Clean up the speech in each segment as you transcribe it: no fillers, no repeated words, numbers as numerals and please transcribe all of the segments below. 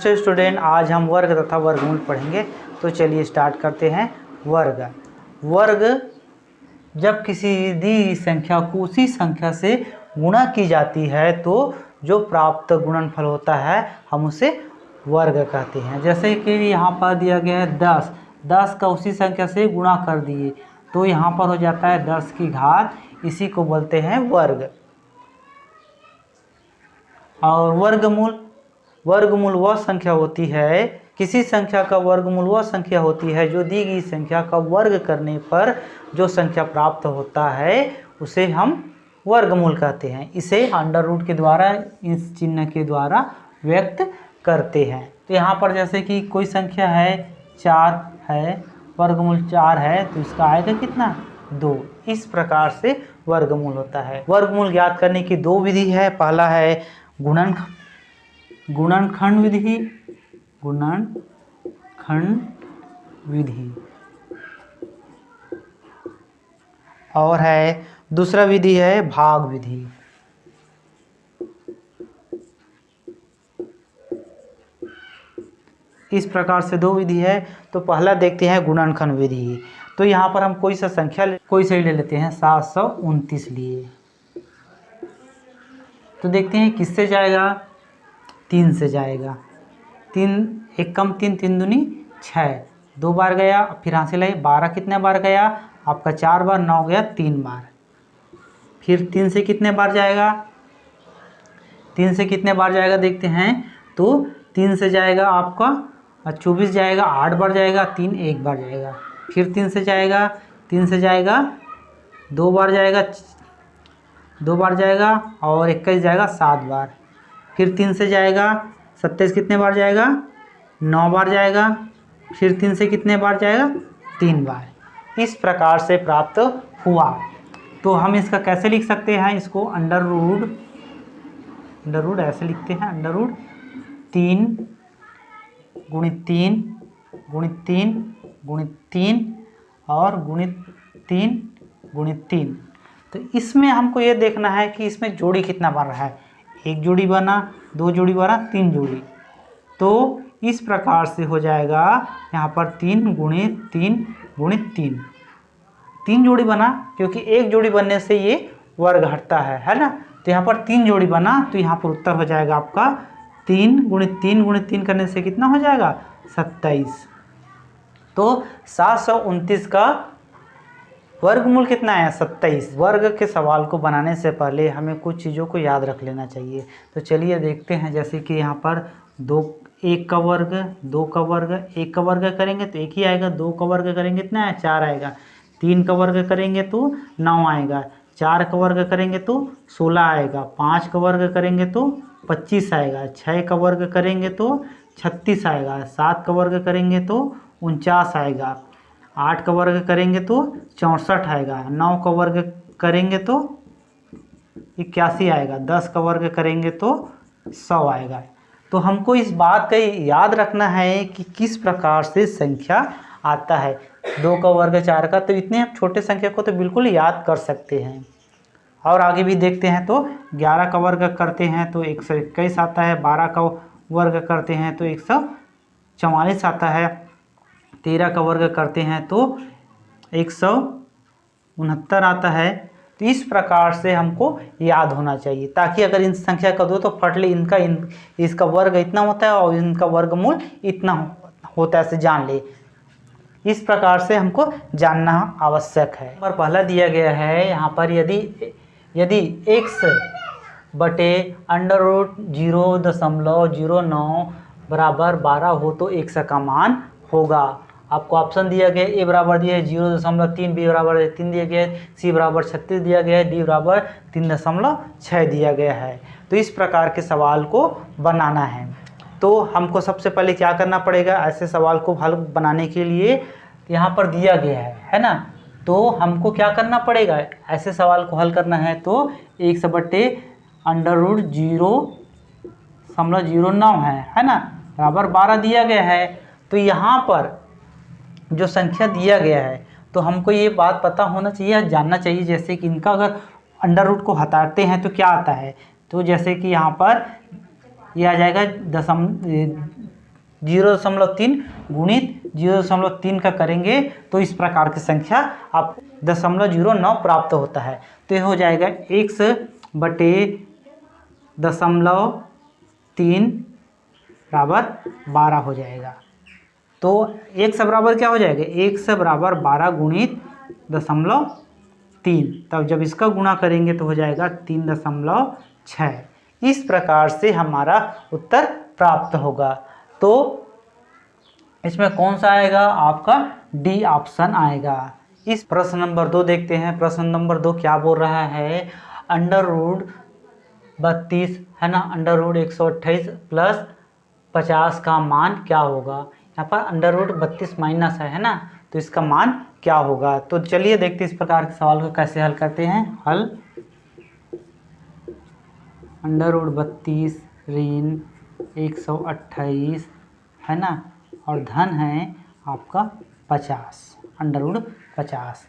नमस्ते स्टूडेंट, आज हम वर्ग तथा वर्गमूल पढ़ेंगे। तो चलिए स्टार्ट करते हैं। वर्ग जब किसी दी संख्या को उसी संख्या से गुणा की जाती है तो जो प्राप्त गुणनफल होता है हम उसे वर्ग कहते हैं। जैसे कि यहाँ पर दिया गया है 10 का उसी संख्या से गुणा कर दिए तो यहाँ पर हो जाता है 10 की घात, इसी को बोलते हैं वर्ग। और वर्गमूल वह संख्या होती है, किसी संख्या का वर्गमूल वह संख्या होती है जो दी गई संख्या का वर्ग करने पर जो संख्या प्राप्त होता है उसे हम वर्गमूल कहते हैं। इसे अंडर रूट के द्वारा, इस चिन्ह के द्वारा व्यक्त करते हैं। तो यहाँ पर जैसे कि कोई संख्या है 4 है, वर्गमूल 4 है तो इसका आएगा कितना 2। इस प्रकार से वर्गमूल होता है। वर्गमूल ज्ञात करने की दो विधि है। पहला है गुणनखंड विधि और है दूसरा विधि है भाग विधि। इस प्रकार से दो विधि है। तो पहला देखते हैं गुणनखंड विधि। तो यहाँ पर हम कोई सा संख्या कोई सही ले लेते हैं, 729 लिए। तो देखते हैं किससे जाएगा, 3 से जाएगा। 3 एक कम 3, 3 दूनी 6, 2 बार गया। फिर यहाँ से लगे 12 कितने बार गया आपका 4 बार, 9 गया 3 बार। फिर 3 से कितने बार जाएगा, 3 से कितने बार जाएगा देखते हैं। तो 3 से जाएगा आपका 24 जाएगा, 8 बार जाएगा, 3 1 बार जाएगा। फिर 3 से जाएगा 2 बार जाएगा, 2 बार जाएगा और 21 जाएगा 7 बार। फिर 3 से जाएगा 27 कितने बार जाएगा 9 बार जाएगा। फिर 3 से कितने बार जाएगा 3 बार। इस प्रकार से प्राप्त हुआ। तो हम इसका कैसे लिख सकते हैं, इसको अंडर रूट ऐसे लिखते हैं। अंडर रूट 3 गुणित 3 गुणित 3 गुणित 3 और गुणित 3 गुणित 3। तो इसमें हमको ये देखना है कि इसमें जोड़ी कितना बन रहा है। 1 जोड़ी बना, 2 जोड़ी बना, 3 जोड़ी। तो इस प्रकार से हो जाएगा यहाँ पर 3 गुणित 3 गुणित 3। 3 जोड़ी बना क्योंकि 1 जोड़ी बनने से ये वर्ग हटता है ना। तो यहाँ पर 3 जोड़ी बना तो यहाँ पर उत्तर हो जाएगा आपका 3 गुणित 3 गुणित 3 करने से कितना हो जाएगा 27। तो 729 का वर्गमूल कितना है 27। वर्ग के सवाल को बनाने से पहले हमें कुछ चीज़ों को याद रख लेना चाहिए। तो चलिए देखते हैं। जैसे कि यहाँ पर 1 का वर्ग, 2 का वर्ग, 1 का वर्ग करेंगे तो 1 ही आएगा। 2 का वर्ग करेंगे कितना है 4 आएगा। 3 का वर्ग करेंगे तो 9 आएगा। 4 का वर्ग करेंगे तो 16 आएगा। 5 का वर्ग करेंगे तो 25 आएगा। 6 का वर्ग करेंगे तो 36 आएगा। 7 का वर्ग करेंगे तो 49 आएगा। 8 का वर्ग करेंगे तो 64 आएगा। 9 का वर्ग करेंगे तो 81 आएगा। 10 का वर्ग करेंगे तो 100 आएगा। तो हमको इस बात का याद रखना है कि किस प्रकार से संख्या आता है। 2 का वर्ग 4 का, तो इतने छोटे संख्या को तो बिल्कुल याद कर सकते हैं। और आगे भी देखते हैं। तो 11 का वर्ग करते हैं तो 121 आता है। 12 का वर्ग करते हैं तो 144 आता है। 13 का वर्ग करते हैं तो 169 आता है। तो इस प्रकार से हमको याद होना चाहिए ताकि अगर इन संख्या का दो तो फट ले इसका वर्ग इतना होता है और इनका वर्गमूल इतना होता है, ऐसे जान ले। इस प्रकार से हमको जानना आवश्यक है। पर पहला दिया गया है यहाँ पर यदि x बटे अंडर रूट 0.09 बराबर 12 हो तो x का मान होगा। आपको ऑप्शन दिया गया a बराबर दिया है 0.3, b बराबर 3 दिया गया है, c बराबर 36 दिया गया है, d बराबर 3.6 दिया गया है। तो इस प्रकार के सवाल को बनाना है। तो हमको सबसे पहले क्या करना पड़ेगा, ऐसे सवाल को हल बनाने के लिए यहाँ पर दिया गया है ना। तो हमको क्या करना पड़ेगा, ऐसे सवाल को हल करना है तो 1 बटे अंडर रूट 0.09 है ना, बराबर 12 दिया गया है। तो यहाँ पर जो संख्या दिया गया है तो हमको ये बात पता होना चाहिए, जानना चाहिए। जैसे कि इनका अगर अंडर रूट को हटाते हैं तो क्या आता है। तो जैसे कि यहाँ पर ये आ जाएगा 0.3 गुणित 0.3 का करेंगे तो इस प्रकार की संख्या आप 0.09 प्राप्त होता है। तो ये हो जाएगा x बटे 0.3 बराबर 12 हो जाएगा। तो x बराबर क्या हो जाएगा, x बराबर 12 गुणित 0.3, तब जब इसका गुणा करेंगे तो हो जाएगा 3.6। इस प्रकार से हमारा उत्तर प्राप्त होगा। तो इसमें कौन सा आएगा, आपका डी ऑप्शन आएगा। इस प्रश्न नंबर 2 देखते हैं। प्रश्न नंबर 2 क्या बोल रहा है, √32 है ना, √128 प्लस 50 का मान क्या होगा। यहाँ पर √32 माइनस है ना, तो इसका मान क्या होगा। तो चलिए देखते हैं इस प्रकार के सवाल को कैसे हल करते हैं। हल √32 ऋण 128 है ना, और धन है आपका 50, √50।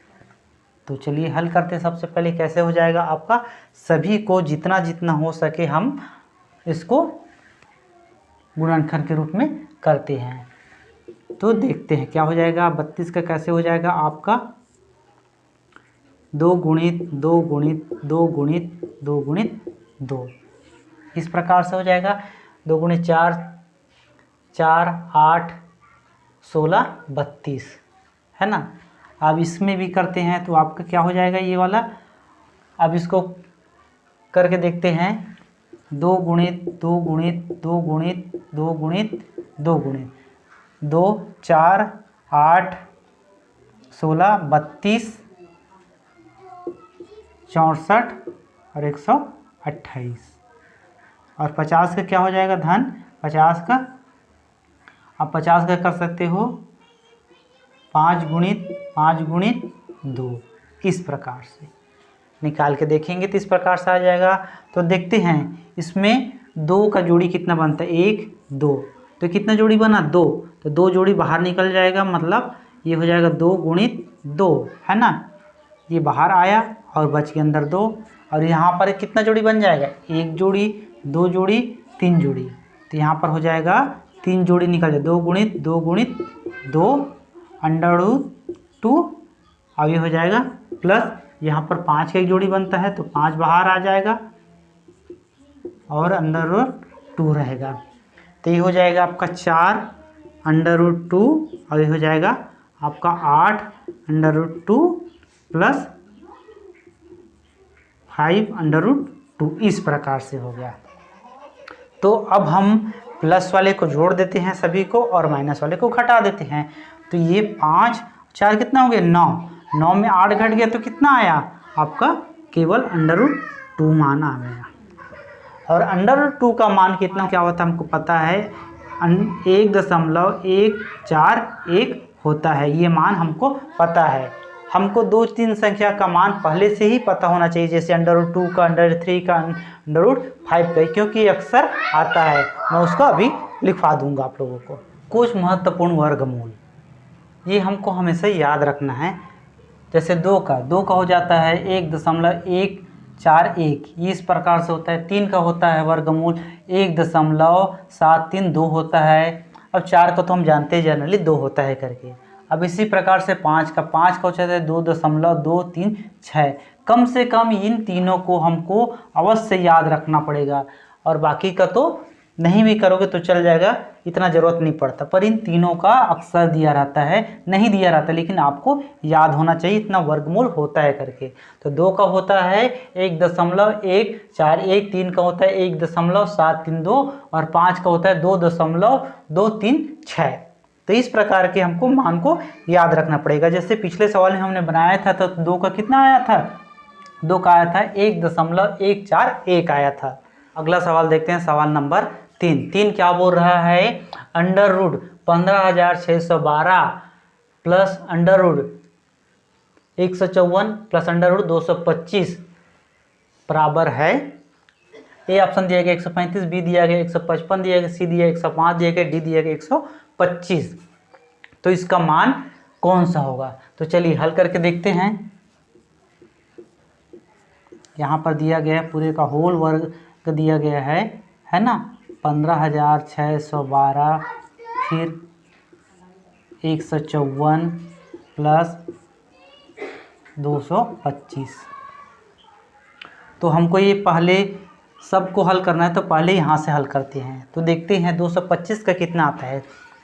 तो चलिए हल करते हैं। सबसे पहले कैसे हो जाएगा आपका, सभी को जितना जितना हो सके हम इसको गुणनखंड के रूप में करते हैं। तो देखते हैं क्या हो जाएगा। 32 का कैसे हो जाएगा आपका 2 गुणित 2 गुणित 2 गुणित 2 गुणित 2, इस प्रकार से हो जाएगा। 2 गुणित 4 4 8 16 32 है ना। अब इसमें भी करते हैं तो आपका क्या हो जाएगा ये वाला। अब इसको करके देखते हैं। 2 गुणित 2 गुणित 2 गुणित 2 गुणित 2 गुणित 2 4 8 16 32 64 और 128, और 50 का क्या हो जाएगा धन 50 का। आप 50 का कर सकते हो 5 गुणित 2, इस प्रकार से निकाल के देखेंगे तो इस प्रकार से आ जाएगा। तो देखते हैं इसमें 2 का जोड़ी कितना बनता है, 1 2, तो कितना जोड़ी बना 2, तो 2 जोड़ी बाहर निकल जाएगा, मतलब ये हो जाएगा 2 गुणित 2 है ना, ये बाहर आया और बच के अंदर 2, और यहाँ पर कितना जोड़ी बन जाएगा, 1 जोड़ी 2 जोड़ी 3 जोड़ी, तो यहाँ पर हो जाएगा 3 जोड़ी निकल जाए, 2 गुणित 2 गुणित 2 √2, अब ये हो जाएगा प्लस यहाँ पर 5 का एक जोड़ी बनता है तो 5 बाहर आ जाएगा और √2 रहेगा, तो ये हो जाएगा आपका 4 √2, और ये हो जाएगा आपका 8 √2 प्लस 5 √2, इस प्रकार से हो गया। तो अब हम प्लस वाले को जोड़ देते हैं सभी को और माइनस वाले को घटा देते हैं। तो ये 5 4 कितना हो गया 9, 9 में 8 घट गया तो कितना आया आपका, केवल √2 मान आ गया। और √2 का मान कितना क्या होता है हमको पता है, 1.141 होता है, ये मान हमको पता है। हमको 2-3 संख्या का मान पहले से ही पता होना चाहिए, जैसे √2 का, √3 का, √5 का, क्योंकि अक्सर आता है। मैं उसको अभी लिखवा दूंगा आप लोगों को। कुछ महत्वपूर्ण वर्गमूल ये हमको हमेशा याद रखना है। जैसे 2 का हो जाता है 1.141, ये इस प्रकार से होता है। 3 का होता है वर्गमूल 1.732 होता है। अब 4 का तो हम जानते हैं जनरली 2 होता है करके। अब इसी प्रकार से 5 का हो जाता है 2.236। कम से कम इन तीनों को हमको अवश्य याद रखना पड़ेगा, और बाकी का तो नहीं भी करोगे तो चल जाएगा, इतना ज़रूरत नहीं पड़ता। पर इन तीनों का अक्सर दिया रहता है, नहीं दिया रहता, लेकिन आपको याद होना चाहिए इतना वर्गमूल होता है करके। तो 2 का होता है 1.141, 3 का होता है 1.732 और 5 का होता है 2.236। तो इस प्रकार के हमको मान को याद रखना पड़ेगा। जैसे पिछले सवाल में हमने बनाया था तो 2 का कितना आया था, 2 का आया था 1.141 आया था। अगला सवाल देखते हैं, सवाल नंबर 3 क्या बोल रहा है, √15,612 प्लस √154 प्लस √225 बराबर है। ए ऑप्शन दिया गया 135, बी दिया गया 155 दिया गया, सी दिया 105 दिया गया, डी दिया गया 125। तो इसका मान कौन सा होगा। तो चलिए हल करके देखते हैं। यहाँ पर दिया गया है पूरे का होल वर्ग दिया गया है ना, 15,612 फिर 154 प्लस 225। तो हमको ये पहले सबको हल करना है, तो पहले यहाँ से हल करते हैं। तो देखते हैं 225 का कितना आता है।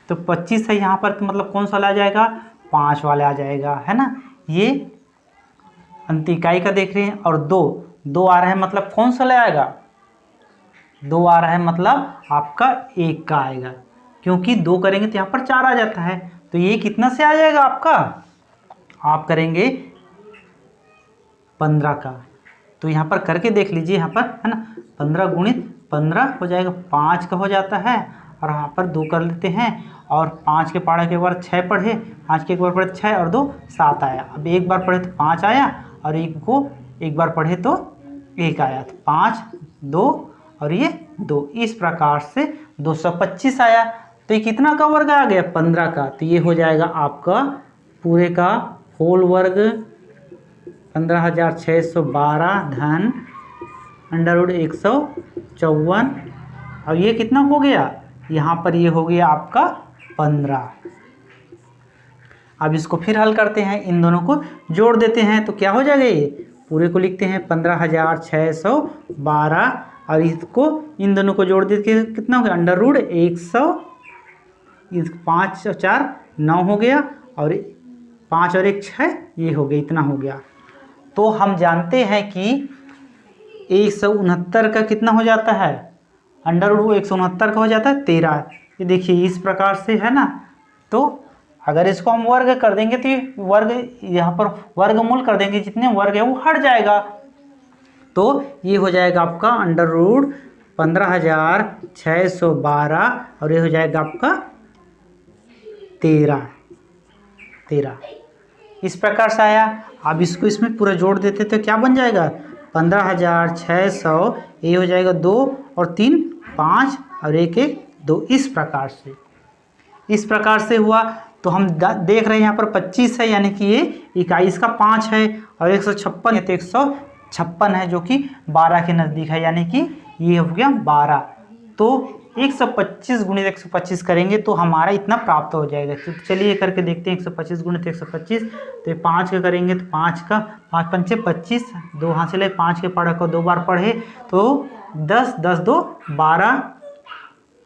तो 25 है यहाँ पर, तो मतलब कौन सा वाला आ जाएगा, 5 वाला आ जाएगा, है ना। ये अंतिकाई का देख रहे हैं, और 2 आ रहा है, मतलब कौन सा ले आएगा, 2 आ रहा है, मतलब आपका 1 का आएगा, क्योंकि 2 करेंगे तो यहाँ पर 4 आ जाता है। तो ये कितना से आ जाएगा आपका, आप करेंगे 15 का। तो यहाँ पर करके देख लीजिए, यहाँ पर है ना, 15 गुणित 15 हो जाएगा, 5 का हो जाता है, और यहाँ पर 2 कर लेते हैं, और 5 के पढ़े के बार 6 पढ़े, 5 के एक बार पढ़े 6 और 2 7 आया। अब एक बार पढ़े तो 5 आया, और एक बार पढ़े तो 1 आया, तो 5 2 और ये 2, इस प्रकार से 225 आया। तो ये कितना का वर्ग आ गया, 15 का। तो ये हो जाएगा आपका पूरे का होल वर्ग 15,612 धन अंडर रूट 154, और ये कितना हो गया, यहाँ पर ये हो गया आपका 15। अब इसको फिर हल करते हैं, इन दोनों को जोड़ देते हैं, तो क्या हो जाएगा, ये पूरे को लिखते हैं 15,612, और इसको इन दोनों को जोड़ देते कितना हो गया, अंडर रूट 100, 5 और 4 9 हो गया, और 5 और 1 6, ये हो गया, इतना हो गया। तो हम जानते हैं कि 169 का कितना हो जाता है, अंडर रूट 169 का हो जाता है 13। ये देखिए इस प्रकार से, है ना। तो अगर इसको हम वर्ग कर देंगे तो ये वर्ग, यहाँ पर वर्गमूल कर देंगे, जितने वर्ग है वो हट जाएगा। तो ये हो जाएगा आपका अंडर रूट 15,612, और ये हो जाएगा आपका 13। इस प्रकार से आया। अब इसको इसमें पूरा जोड़ देते तो क्या बन जाएगा, 15,600, ये हो जाएगा 2 और 3 5 और 1 1 2, इस प्रकार से हुआ। तो हम देख रहे हैं यहाँ पर 25 है, यानी कि ये इकाई इसका 5 है, और 156 है तो 156 है, जो कि 12 के नज़दीक है, यानी कि ये हो गया 12। तो 125 गुणित 125 करेंगे तो हमारा इतना प्राप्त हो जाएगा। तो चलिए करके देखते हैं, 125 गुणित 125, तो ये 5 का करेंगे तो 5 का 5 पंचे 25, 2 हासिल है, 5 के पढ़ा को 2 बार पढ़े तो 10 10 2 12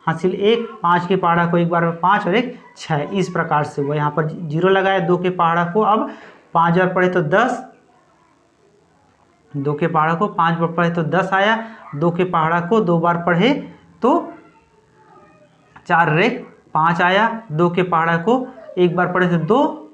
हासिल 1, 5 के पहाड़ा को एक बार में 5 और 1 6, इस प्रकार से हुआ। यहाँ पर 0 लगाया, 2 के पहाड़ा को अब 5 बार पढ़े तो 10, 2 के पहाड़ा को 5 बार पढ़े तो 10 आया, 2 के पहाड़ा को 2 बार पढ़े तो 4 और 1 5 आया, 2 के पहाड़ा को एक बार पढ़े तो 2।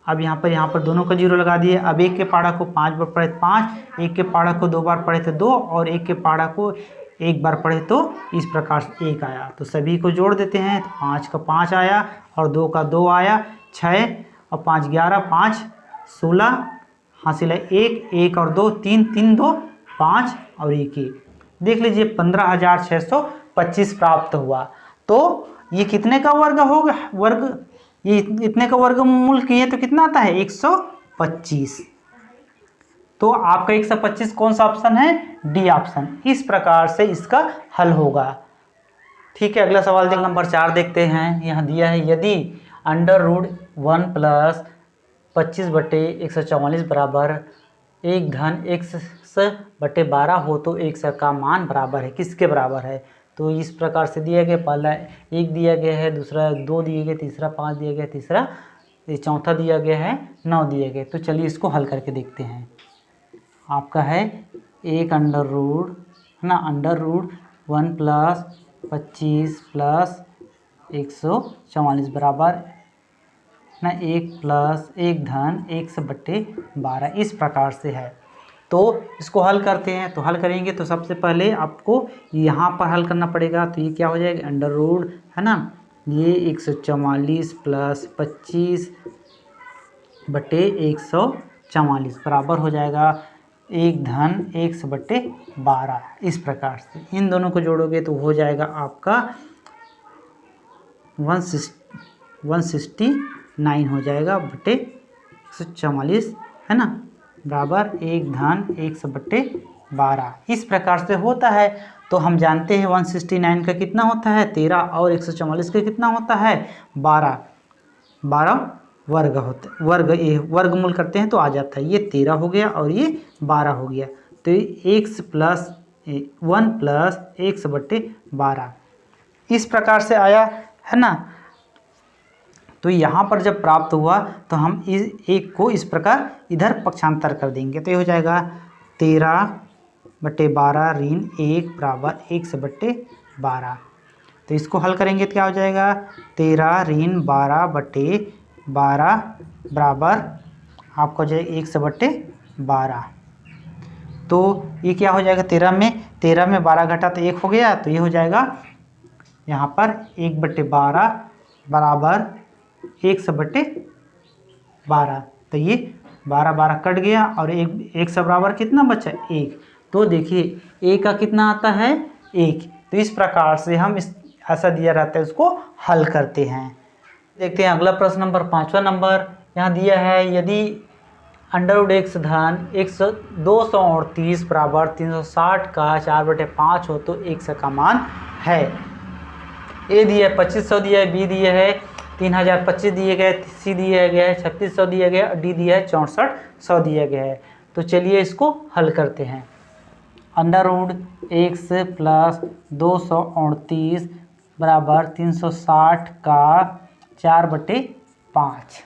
अब यहाँ पर दोनों का 0 लगा दिए। अब 1 के पहाड़ा को 5 बार पढ़े तो 5, 1 के पहाड़ा को 2 बार पढ़े तो 2, और 1 के पहाड़ा को एक बार पढ़े तो इस प्रकार से 1 आया। तो सभी को जोड़ देते हैं, तो 5 का 5 आया, और 2 का 2 आया, 6 और 5 11, 5 16 हासिल है 1 1 और 2 3 3 2 5 और 1 1। देख लीजिए 15,625 प्राप्त हुआ। तो ये कितने का वर्ग होगा, ये इतने का वर्गमूल किए तो कितना आता है 125। तो आपका 125 कौन सा ऑप्शन है, डी ऑप्शन। इस प्रकार से इसका हल होगा। ठीक है, अगला सवाल देख नंबर 4 देखते हैं। यहाँ दिया है, यदि अंडर रूट 1 प्लस 25/144 बराबर 1 घन x/12 हो तो x का मान बराबर है, किसके बराबर है। तो इस प्रकार से दिया गया, पहला 1 दिया गया है, दूसरा 2 दिया गया, तीसरा 5 दिया गया, तीसरा चौथा दिया गया है 9 दिया गया। तो चलिए इसको हल करके देखते हैं। आपका है 1 अंडर रूट, है ना, अंडर रूट 1 प्लस 25 प्लस 144 बराबर ना 1 प्लस 1 धन 1/12, इस प्रकार से है। तो इसको हल करते हैं। तो हल करेंगे तो सबसे पहले आपको यहाँ पर हल करना पड़ेगा। तो ये क्या हो जाएगा, अंडर रूट, है ना, ये 144 प्लस 25/144 बराबर हो जाएगा 1 धन 1/12, इस प्रकार से। इन दोनों को जोड़ोगे तो हो जाएगा आपका 169 हो जाएगा बटे 144, है ना, बराबर 1 धन 1/12, इस प्रकार से होता है। तो हम जानते हैं 169 का कितना होता है 13 और 144 का कितना होता है 12 वर्ग होता है, ये वर्गमूल करते हैं तो आ जाता है। ये 13 हो गया और ये 12 हो गया, तो x प्लस 1 प्लस x बटे 12 इस प्रकार से आया है ना। तो यहाँ पर जब प्राप्त हुआ तो हम इस एक को इस प्रकार इधर पक्षांतर कर देंगे, तो ये हो जाएगा 13/12 ऋण 1 बराबर x बटे 12। तो इसको हल करेंगे तो क्या हो जाएगा 13 ऋण 12/12 बराबर आपको जो है 1 बटे 12। तो ये क्या हो जाएगा 13 में 12 घटा तो 1 हो गया, तो ये हो जाएगा यहाँ पर 1/12 बराबर 1 बटे 12। तो ये 12 कट गया और 1 से बराबर कितना बचा 1। तो देखिए a का कितना आता है 1। तो इस प्रकार से हम इस ऐसा दिया रहता है उसको हल करते हैं। देखते हैं अगला प्रश्न नंबर 5वां नंबर यहाँ दिया है, यदि √x धन 238 बराबर 360 का 4/5 हो तो x का मान है। ए दिया है 2500 दिया है, बी दिया है 3025 दिए गए, सी दिया गया है 3600 दिया गया और डी दिया है 6400 दिया गया है। तो चलिए इसको हल करते हैं। √x प्लस 238 बराबर 360 का 4/5।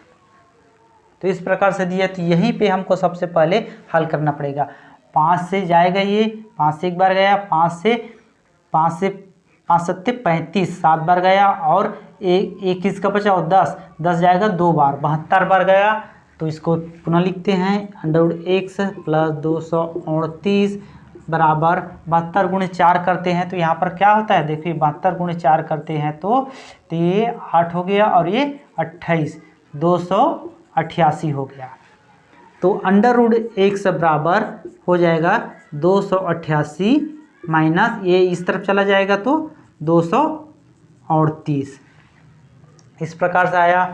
तो इस प्रकार से दिया, तो यहीं पे हमको सबसे पहले हल करना पड़ेगा। 5 से जाएगा, ये 5 से एक बार गया, 5 से 5 सत्ते 35 7 बार गया और एक किसका बचा और 10 जाएगा 2 बार 72 बार गया। तो इसको पुनः लिखते हैं √x प्लस 238 बराबर 72 गुणे 4 करते हैं तो यहाँ पर क्या होता है देखिए 72 गुणे 4 करते हैं तो ये 8 हो गया और ये 28 288 हो गया। तो √x बराबर हो जाएगा 288 माइनस ये इस तरफ चला जाएगा तो 238 इस प्रकार से आया।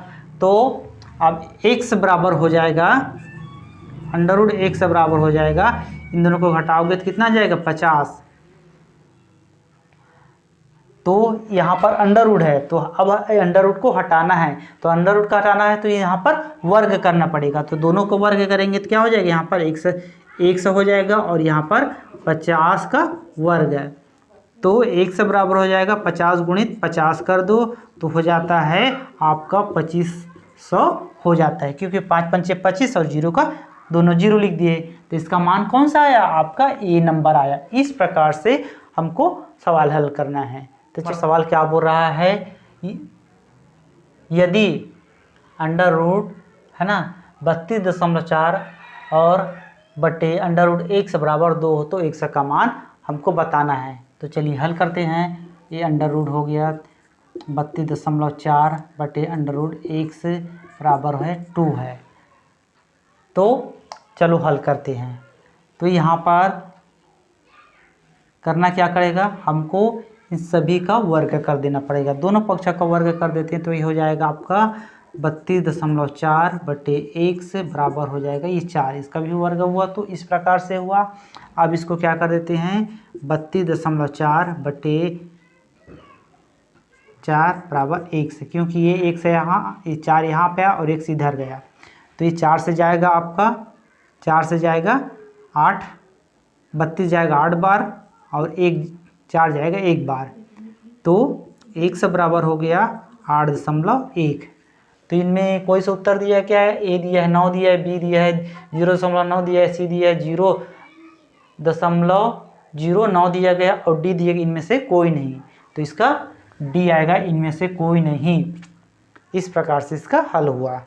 तो अब x बराबर हो जाएगा √x बराबर हो जाएगा, इन दोनों को घटाओगे तो कितना जाएगा 50। तो यहाँ पर अंडर है, तो अब अंडर को हटाना है, तो अंडर का हटाना है तो यहाँ पर वर्ग करना पड़ेगा। तो दोनों को वर्ग करेंगे तो क्या हो जाएगा यहाँ पर x हो जाएगा और यहाँ पर 50 का वर्ग है। तो x बराबर हो जाएगा 50 गुणित 50 कर दो तो हो जाता है आपका 2500 हो जाता है, क्योंकि 5 पंचे 25 और 0 का दोनों 0 लिख दिए। तो इसका मान कौन सा आया आपका ए नंबर आया। इस प्रकार से हमको सवाल हल करना है। तो सवाल क्या बोल रहा है, यदि अंडर रूट है ना 32.4 और बटे √x बराबर 2 हो तो x का मान हमको बताना है। तो चलिए हल करते हैं। ये अंडर रूट हो गया 32.4 बटे √x बराबर है 2 है। तो चलो हल करते हैं। तो यहाँ पर करना क्या करेगा, हमको इन सभी का वर्ग कर देना पड़ेगा। दोनों पक्षों का वर्ग कर देते हैं तो ये हो जाएगा आपका 32.4 बटे 1 बराबर हो जाएगा ये 4, इसका भी वर्ग हुआ तो इस प्रकार से हुआ। अब इसको क्या कर देते हैं 32.4 बटे 4 बराबर 1 से, क्योंकि ये 1 से यहाँ ये 4 यहाँ पे आया और 1 से इधर गया तो ये 4 से जाएगा आपका 4 से जाएगा 8, 32 जाएगा 8 बार और 4 जाएगा 1 बार, तो 1 से बराबर हो गया 8.1। तो इनमें कोई सा उत्तर दिया क्या है, ए दिया है 9 दिया है, बी दिया है 0.9 दिया है, सी दिया है 0.09 दिया गया और डी दिया गया इनमें से कोई नहीं। तो इसका डी आएगा इनमें से कोई नहीं। इस प्रकार से इसका हल हुआ।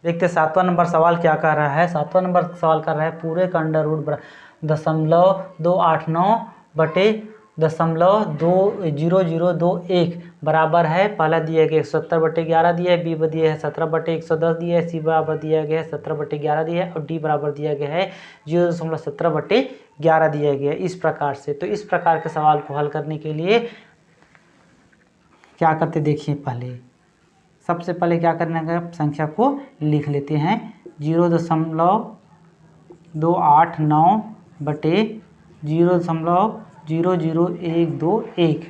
देखते 7वां नंबर सवाल क्या कर रहा है। 7वां नंबर सवाल कर रहा है पूरे का अंडर रूट 0.289 बटे 0.0021 बराबर है, पहला दिया गया 170/11 दिया है, बी दिया है 17/110 दिया है, सी बराबर दिया गया है 17/11 दिया है और डी बराबर दिया गया है 0.17/11 दिया गया है। इस प्रकार से, तो इस प्रकार के सवाल को हल करने के लिए क्या करते देखिए, पहले सबसे पहले क्या करना है, संख्या को लिख लेते हैं 0.289 बटे 0.0021 0 0 1 2 1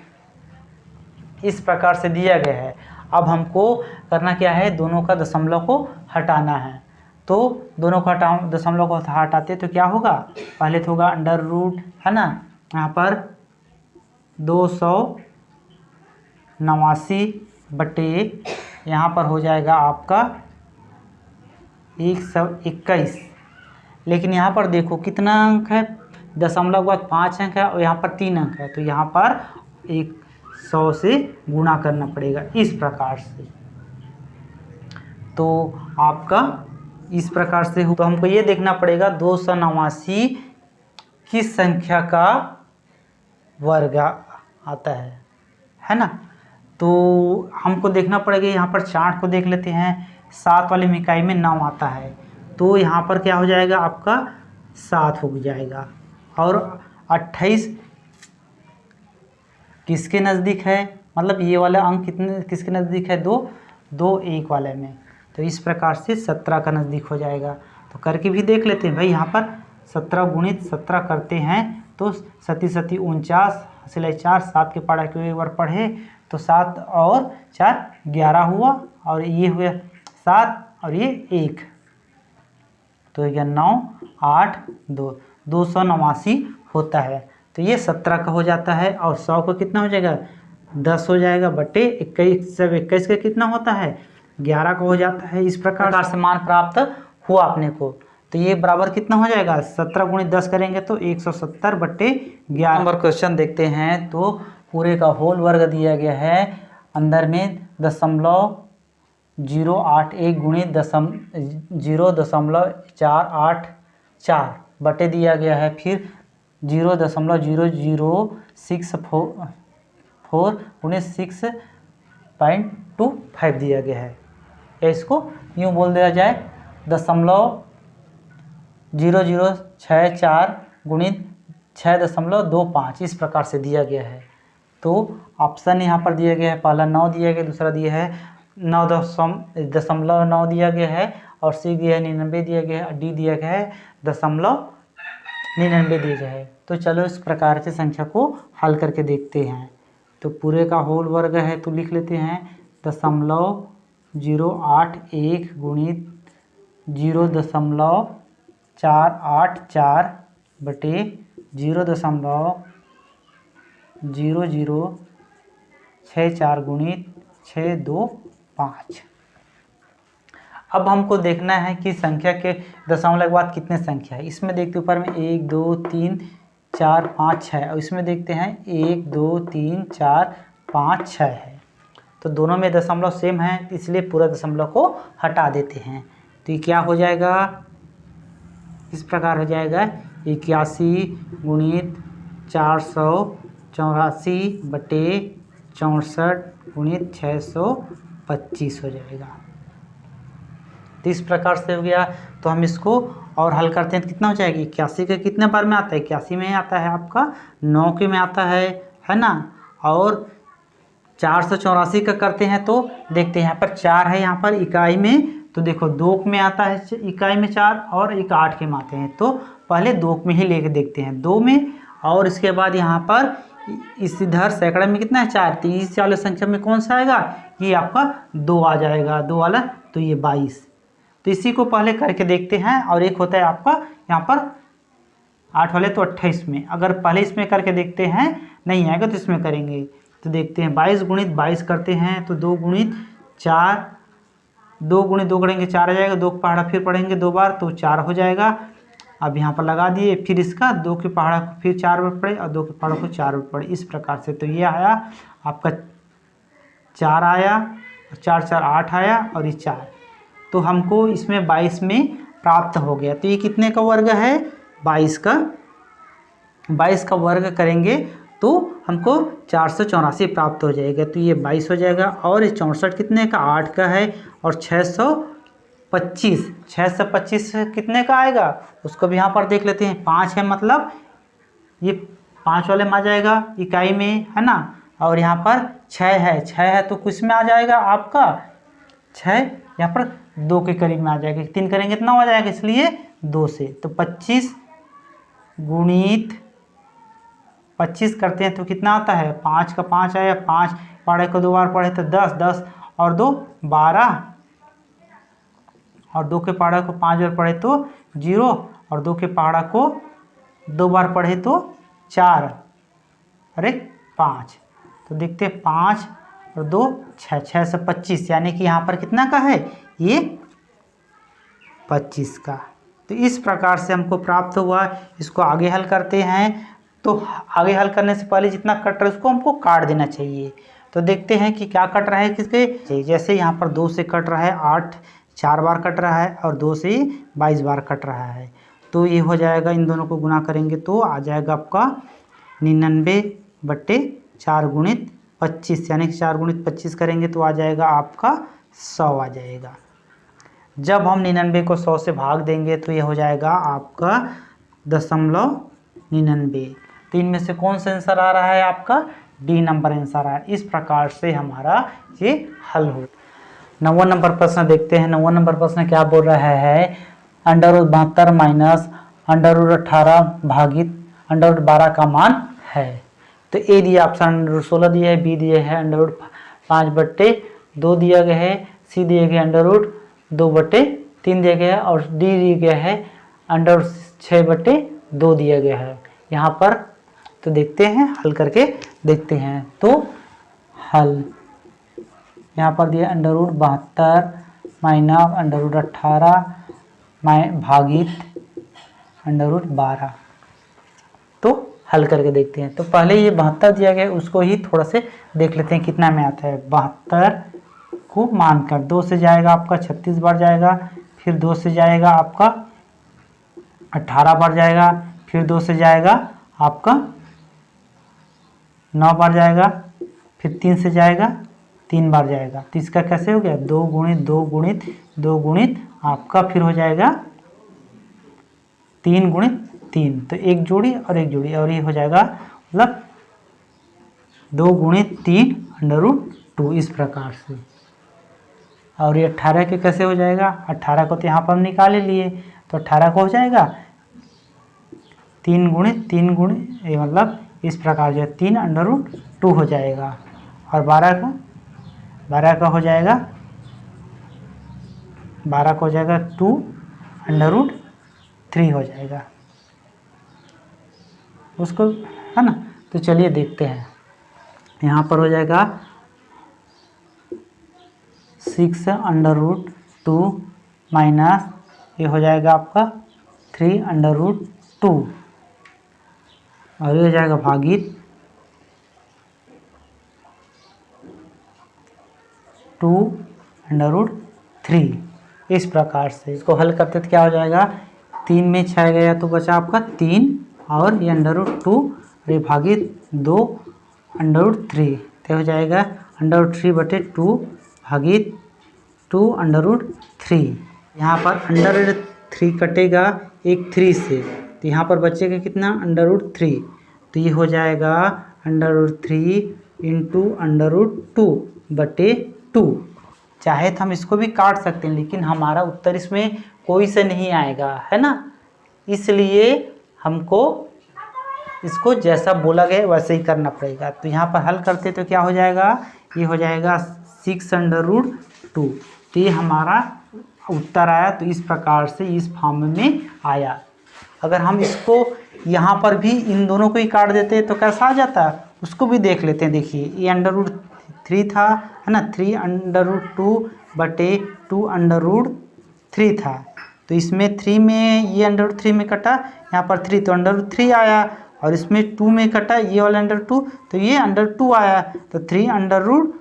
इस प्रकार से दिया गया है। अब हमको करना क्या है, दोनों का दशमलव को हटाना है। तो दोनों का दशमलव को हटाते तो क्या होगा, पहले तो होगा अंडर रूट, है ना, यहाँ पर 289 बटे यहाँ पर हो जाएगा आपका 121। लेकिन यहाँ पर देखो कितना अंक है, दशमलव के बाद 5 अंक है और यहाँ पर 3 अंक है, तो यहाँ पर 100 से गुणा करना पड़ेगा इस प्रकार से। तो आपका इस प्रकार से हो, तो हमको ये देखना पड़ेगा 289 किस संख्या का वर्ग आता है ना। तो हमको देखना पड़ेगा, यहाँ पर चार्ट को देख लेते हैं। 7 वाले इकाई में 9 आता है, तो यहाँ पर क्या हो जाएगा आपका 7 हो जाएगा। और 28 किसके नज़दीक है, मतलब ये वाला अंक कितने किसके नज़दीक है, 2 2 1 वाले में, तो इस प्रकार से 17 का नज़दीक हो जाएगा। तो करके भी देख लेते हैं भाई, यहाँ पर 17 गुणित 17 करते हैं तो 7 7 49 सिलाई 4, 7 के पढ़ा के एक बार पढ़े तो 7 और 4 11 हुआ, और ये हुआ 7 और ये 1, तो यह 9 8 2 289 होता है। तो ये 17 का हो जाता है, और 100 का कितना हो जाएगा 10 हो जाएगा बटे 21, सब 21 का कितना होता है 11 का हो जाता है। इस प्रकार से मान प्राप्त हुआ अपने को। तो ये बराबर कितना हो जाएगा, 17 गुणित 10 करेंगे तो 170 बटे 11। नंबर क्वेश्चन देखते हैं, तो पूरे का होल वर्ग दिया गया है, अंदर में 0.081 गुणित 0.484 बटे दिया गया है, फिर 0.0064 गुणित 6.25 दिया गया है। या इसको यूँ बोल दिया जाए 0.0064 गुणित 6.25 इस प्रकार से दिया गया है। तो ऑप्शन यहाँ पर दिया गया है, पहला 9 दिया गया, दूसरा दिया है 9.9 दिया गया है, और सी दिया है 99 दिया गया है, डी दिया गया है 0.99 दिया गया है। तो चलो इस प्रकार से संख्या को हल करके देखते हैं। तो पूरे का होल वर्ग है, तो लिख लेते हैं 0.081 गुणित 0.484 बटे 0.0064 गुणित 625। अब हमको देखना है कि संख्या के दशमलव के बाद कितने संख्या है। इसमें देखते ऊपर में 1 2 3 4 5 6, और इसमें देखते हैं 1 2 3 4 5 6 है। तो दोनों में दशमलव सेम है, इसलिए पूरा दशमलव को हटा देते हैं। तो ये क्या हो जाएगा, इस प्रकार हो जाएगा 81 गुणित 484 बटे 64 गुणित 625 हो जाएगा। तो इस प्रकार से हो गया। तो हम इसको और हल करते हैं तो कितना हो जाएगा, 81 के कितने बार में आता है, 81 में आता है आपका 9 के में आता है ना। और 484 का करते हैं तो देखते हैं यहाँ पर 4 है, यहाँ पर इकाई में, तो देखो 2 में आता है इकाई में 4, और एक 8 के में आते हैं। तो पहले 2 में ही लेके देखते हैं, 2 में, और इसके बाद यहाँ पर इस इधर सैकड़े में कितना है 4, तो इस वाले संख्या में कौन सा आएगा, ये आपका 2 आ जाएगा, 2 वाला, तो ये 22। तो इसी को पहले करके देखते हैं। और एक होता है आपका यहाँ पर 8 वाले, तो 28 में, अगर पहले इसमें करके देखते हैं नहीं आएगा तो इसमें करेंगे। तो देखते हैं 22 गुणित 22 करते हैं, तो 2 गुणित 4, 2 गुणित 2 करेंगे 4 आ जाएगा, 2 का पहाड़ा फिर पढ़ेंगे 2 बार तो 4 हो जाएगा। अब यहाँ पर लगा दिए, फिर इसका 2 के पहाड़ा को फिर 4 बार पढ़े और 2 के पहाड़ा को 4 बार पढ़े, इस प्रकार से। तो ये आया आपका 4 आया, 4 4 8 आया, और ये 4। तो हमको इसमें 22 में प्राप्त हो गया। तो ये कितने का वर्ग है, 22 का वर्ग करेंगे तो हमको 484 प्राप्त हो जाएगा। तो ये 22 हो जाएगा, और ये 64 कितने का, 8 का है, और 625 कितने का आएगा उसको भी यहाँ पर देख लेते हैं। 5 है, मतलब ये 5 वाले में आ जाएगा इकाई में, है ना। और यहाँ पर 6 है तो किस में आ जाएगा आपका 6, यहाँ पर 2 के करीब में आ जाएगा, 3 करेंगे कितना हो जाएगा, इसलिए 2 से। तो 25 गुणित 25 करते हैं तो कितना आता है, 5 का 5 आया, 5 पहाड़े को 2 बार पढ़े तो 10, 10 और 2 12, और 2 के पहाड़ा को 5 बार पढ़े तो 0, और 2 के पहाड़ा को 2 बार पढ़े तो 4 और 1 5। तो देखते हैं 5 और 2 6, 6 से 25, यानी कि यहाँ पर कितना का है, ये 25 का। तो इस प्रकार से हमको प्राप्त हुआ। इसको आगे हल करते हैं। तो आगे हल करने से पहले जितना कट रहा है उसको हमको काट देना चाहिए। तो देखते हैं कि क्या कट रहा है किसके। जैसे यहाँ पर 2 से कट रहा है 8 4 बार कट रहा है, और 2 से 22 बार कट रहा है। तो ये हो जाएगा, इन दोनों को गुना करेंगे तो आ जाएगा आपका 99/4 गुणित 25, यानी कि 4 गुणित 25 करेंगे तो आ जाएगा आपका 100 आ जाएगा। जब हम 99 को 100 से भाग देंगे तो ये हो जाएगा आपका 0.99। तो इनमें से कौन सा आंसर आ रहा है, आपका डी नंबर आंसर आ रहा है। इस प्रकार से हमारा ये हल हो। 9वां नंबर प्रश्न देखते हैं। 9वां नंबर प्रश्न क्या बोल रहा है, √72 माइनस √18 भागित √12 का मान है। तो ए दिया ऑप्शन √16 दिया है, बी दिया है √5/2 दिया गया है, सी दिया गया √2/3 दिया गया है, और डी दिया गया है √6/2 दिया गया है। यहाँ पर तो देखते हैं, हल करके देखते हैं। तो हल यहाँ पर दिया √72 माइनस √18 भागित √12। तो हल करके देखते हैं। तो पहले ये 72 दिया गया है, उसको ही थोड़ा से देख लेते हैं कितना में आता है। 72 को मानकर 2 से जाएगा आपका 36 बार जाएगा, फिर 2 से जाएगा आपका 18 बार जाएगा, फिर 2 से जाएगा आपका 9 बार जाएगा, फिर 3 से जाएगा 3 बार जाएगा। तो इसका कैसे हो गया, 2 गुणित 2 गुणित 2 गुणित आपका फिर हो जाएगा 3 गुणित 3। तो एक जोड़ी और एक जोड़ी, और ये हो जाएगा मतलब 2 गुणित 3 √2 इस प्रकार से। और ये 18 के कैसे हो जाएगा, 18 को तो यहाँ पर हम निकाल ही लिए, तो 18 को हो जाएगा 3 गुणित 3 गुणित, ये मतलब इस प्रकार जो है 3 √2 हो जाएगा। और 12 का हो जाएगा 2 √3 हो जाएगा उसको, है ना। तो चलिए देखते हैं। यहाँ पर हो जाएगा 6 √2 माइनस ये हो जाएगा आपका 3 √2, और ये हो जाएगा भागित 2 √3। इस प्रकार से इसको हल करते तो क्या हो जाएगा, 3 में 6 गया तो बचा आपका 3, और ये √2 और ये भागित 2 √3। तो हो जाएगा √3/2 भागित 2 √3। यहाँ पर √3 कटेगा एक 3 से, तो यहाँ पर बचेगा कितना, √3। तो ये हो जाएगा √3 × √2/2। चाहे तो हम इसको भी काट सकते हैं, लेकिन हमारा उत्तर इसमें कोई से नहीं आएगा, है ना। इसलिए हमको इसको जैसा बोला गया वैसे ही करना पड़ेगा। तो यहाँ पर हल करते तो क्या हो जाएगा, ये हो जाएगा 6 √2। तो ये हमारा उत्तर आया। तो इस प्रकार से इस फॉर्म में आया। अगर हम इसको यहाँ पर भी इन दोनों को ही काट देते तो कैसा आ जाता, उसको भी देख लेते हैं। देखिए ये √3 था, है ना, 3 √2/2 √3 था। तो इसमें 3 में ये √3 में कटा, यहाँ पर 3 तो √3 आया, और इसमें 2 में कटा ये वाला √2 तो ये √2 आया। तो 3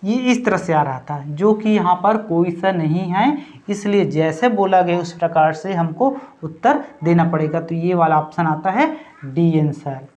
ये इस तरह से आ रहा था, जो कि यहाँ पर कोई सा नहीं है। इसलिए जैसे बोला गया उस प्रकार से हमको उत्तर देना पड़ेगा। तो ये वाला ऑप्शन आता है डी आंसर।